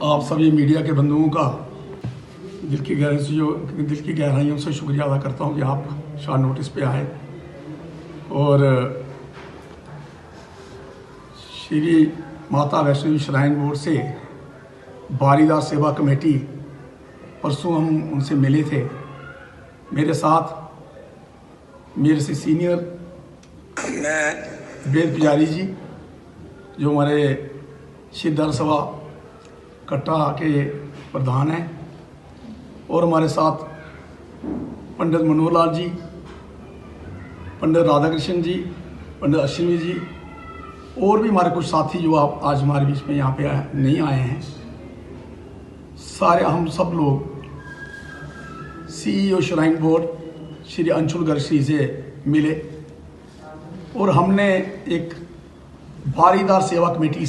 आप सभी मीडिया के बंधुओं का दिल की गहराइयों से शुक्रिया अदा करता हूं कि आप शॉर्ट नोटिस पे आए और श्री माता वैष्णो श्राइन बोर्ड से बारीदार सेवा कमेटी परसों हम उनसे मिले थे। मेरे साथ मेरे से सीनियर वेद पुजारी जी जो हमारे सिद्धार्थ सभा कट्टा के प्रधान हैं और हमारे साथ पंडित मनोहर लाल जी, पंडित राधाकृष्ण जी, पंडित अश्विनी जी और भी हमारे कुछ साथी जो आप आज हमारे बीच में यहाँ पे नहीं आए हैं। सारे हम सब लोग CEO shrine board Shri Anshul Garg ji से मिले और हमने एक बारीदार सेवा कमेटी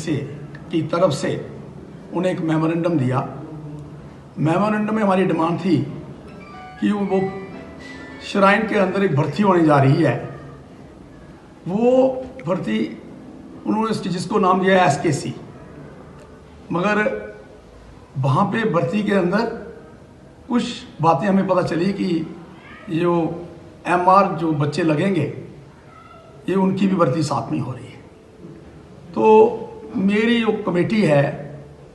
की तरफ से उन्हें एक मेमोरेंडम दिया। मेमोरेंडम में हमारी डिमांड थी कि वो श्राइन के अंदर एक भर्ती होने जा रही है। वो भर्ती उन्होंने जिसको नाम दिया है SKC, मगर वहाँ पे भर्ती के अंदर कुछ बातें हमें पता चली कि जो MR जो बच्चे लगेंगे ये उनकी भी भर्ती साथ में हो रही है। तो मेरी जो कमेटी है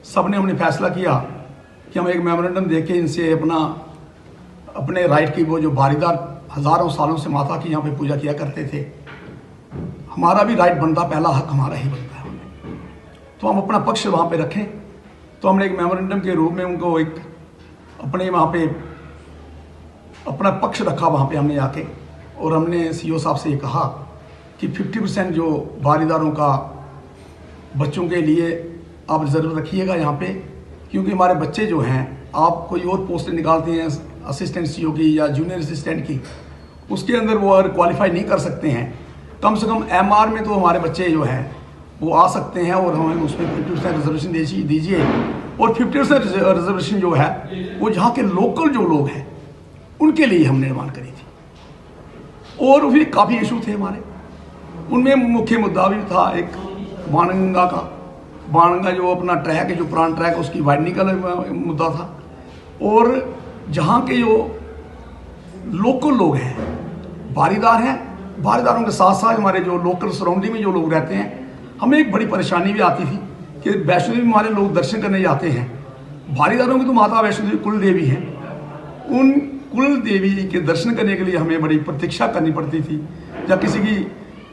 सबने हमने फैसला किया कि हम एक मेमोरेंडम देके इनसे अपने राइट की वो जो बारीदार हज़ारों सालों से माता की यहाँ पे पूजा किया करते थे, हमारा भी राइट बनता, पहला हक हमारा ही बनता है, तो हम अपना पक्ष वहाँ पे रखें। तो हमने एक मेमोरेंडम के रूप में उनको एक अपने वहाँ पे अपना पक्ष रखा वहाँ पे हमने आके, और हमने CEO साहब से ये कहा कि 50% जो बारीदारों का बच्चों के लिए आप रिजर्व रखिएगा यहाँ पे, क्योंकि हमारे बच्चे जो हैं आप कोई और पोस्ट निकालते हैं असिस्टेंट CO की या जूनियर असिस्टेंट की, उसके अंदर वो अगर क्वालिफाई नहीं कर सकते हैं, कम से कम MR में तो हमारे बच्चे जो हैं वो आ सकते हैं और हमें उसमें 50% रिजर्वेशन दीजिए। और 50% रिजर्वेशन जो है वो जहाँ के लोकल जो लोग हैं उनके लिए हमने डिमांड करी थी। और भी काफ़ी इशू थे हमारे, उनमें मुख्य मुद्दा भी था एक बाणगंगा जो अपना ट्रैक है, जो पुराना ट्रैक, उसकी वाइडनिंग का मुद्दा था। और जहाँ के जो लोकल लोग हैं, बारीदार हैं, बारीदारों के साथ साथ हमारे जो लोकल सराउंडिंग में जो लोग रहते हैं, हमें एक बड़ी परेशानी भी आती थी कि वैष्णो देवी हमारे लोग दर्शन करने जाते हैं। बारीदारों की तो माता वैष्णो देवी कुल देवी हैं, उन कुल देवी के दर्शन करने के लिए हमें बड़ी प्रतीक्षा करनी पड़ती थी या किसी की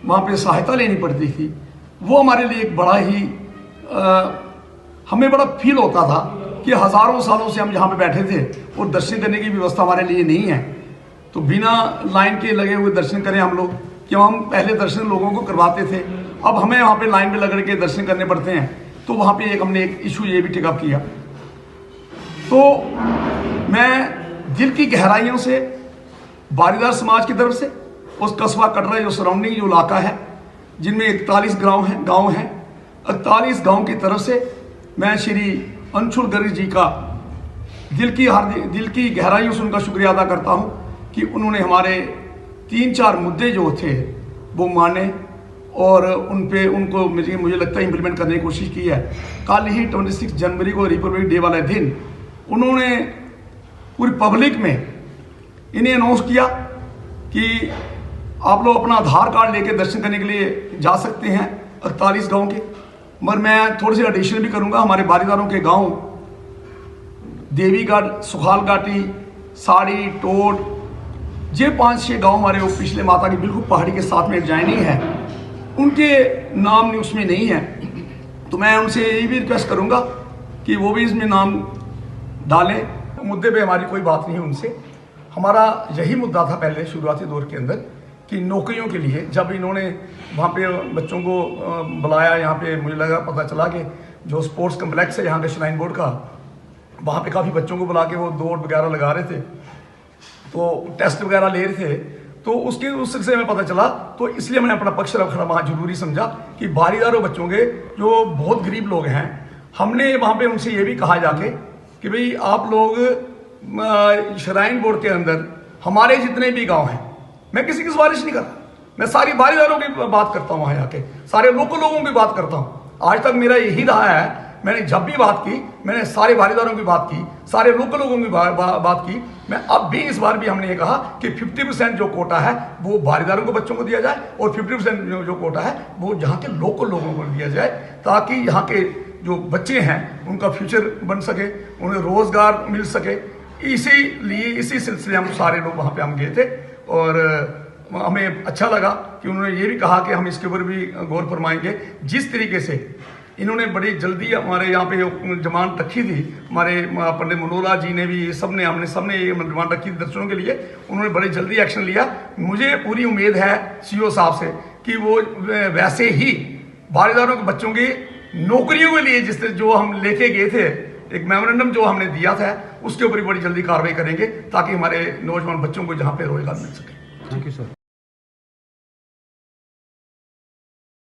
वहाँ पे सहायता लेनी पड़ती थी। वो हमारे लिए एक बड़ा ही हमें बड़ा फील होता था कि हज़ारों सालों से हम जहाँ पे बैठे थे और दर्शन करने की व्यवस्था हमारे लिए नहीं है, तो बिना लाइन के लगे हुए दर्शन करें हम लोग। क्यों हम पहले दर्शन लोगों को करवाते थे, अब हमें वहाँ पे लाइन में लग के दर्शन करने पड़ते हैं। तो वहाँ पे हमने एक इशू ये भी टेकअप किया। तो मैं दिल की गहराइयों से बारीदार समाज की तरफ से उस कस्बा कटरा जो सराउंडिंग जो इलाका है, जिनमें 41 गाँव हैं 41 गाँव की तरफ से मैं श्री अंशुल गर्ग जी का दिल की गहराइयों से उनका शुक्रिया अदा करता हूँ कि उन्होंने हमारे 3-4 मुद्दे जो थे वो माने और उनको मुझे लगता है इम्प्लीमेंट करने की कोशिश की है। कल ही 26 जनवरी को रिपब्लिक डे वाले दिन उन्होंने पूरी पब्लिक में इन्हें अनाउंस किया कि आप लोग अपना आधार कार्ड लेके दर्शन करने के लिए जा सकते हैं 48 गाँव के। मगर मैं थोड़ी सी एडिशन भी करूंगा, हमारे बारीदारों के गांव देवीगढ़, सुखाल घाटी, साड़ी, टोट, ये 5-6 गांव हमारे वो पिछले माता की बिल्कुल पहाड़ी के साथ में ज्वाइनिंग है, उनके नाम उसमें नहीं है। तो मैं उनसे यही भी रिक्वेस्ट करूंगा कि वो भी इसमें नाम डालें। मुद्दे पे हमारी कोई बात नहीं है उनसे, हमारा यही मुद्दा था पहले शुरुआती दौर के अंदर कि नौकरियों के लिए जब इन्होंने वहाँ पे बच्चों को बुलाया, यहाँ पे मुझे लगा पता चला कि जो स्पोर्ट्स कम्प्लेक्स है यहाँ के श्राइन बोर्ड का, वहाँ पे काफ़ी बच्चों को बुला के वो दौड़ वगैरह लगा रहे थे, तो टेस्ट वगैरह ले रहे थे, तो उस सिलसिले में पता चला। तो इसलिए मैंने अपना पक्ष रखना वहाँ जरूरी समझा कि बारीदारों बच्चों के जो बहुत गरीब लोग हैं, हमने वहाँ पे उनसे ये भी कहा जाके कि भाई आप लोग श्राइन बोर्ड के अंदर हमारे जितने भी गाँव हैं, मैं किसी की सिफारिश नहीं करता, मैं सारी बारीदारों की बात करता हूँ, वहाँ जाके सारे लोकल लोगों की बात करता हूँ। आज तक मेरा यही रहा है मैंने जब भी बात की, मैंने सारे भागीदारों की बात की, सारे लोकल लोगों की बात की। मैं अब भी इस बार भी हमने ये कहा कि 50% जो कोटा है वो भागीदारों को बच्चों को दिया जाए और 50% जो कोटा है वो यहाँ के लोकल लोगों को दिया जाए, ताकि यहाँ के जो बच्चे हैं उनका फ्यूचर बन सके, उन्हें रोज़गार मिल सके। इसी सिलसिले हम सारे लोग वहाँ पे हम गए थे और हमें अच्छा लगा कि उन्होंने ये भी कहा कि हम इसके ऊपर भी गौर फरमाएंगे। जिस तरीके से इन्होंने बड़ी जल्दी हमारे यहाँ पे जमानत रखी थी, हमारे पंडित मनोहर लाल जी ने भी, हमने सबने ये जमानत रखी थी दर्शनों के लिए, उन्होंने बड़ी जल्दी एक्शन लिया। मुझे पूरी उम्मीद है सीओ साहब से कि वो वैसे ही भागीदारों के बच्चों की नौकरियों के लिए जिस तरह जो हम लेके गए थे, एक मेमोरेंडम जो हमने दिया था, उसके ऊपर बड़ी जल्दी कार्रवाई करेंगे ताकि हमारे नौजवान बच्चों को जहाँ पे रोजगार मिल सके। Thank you sir.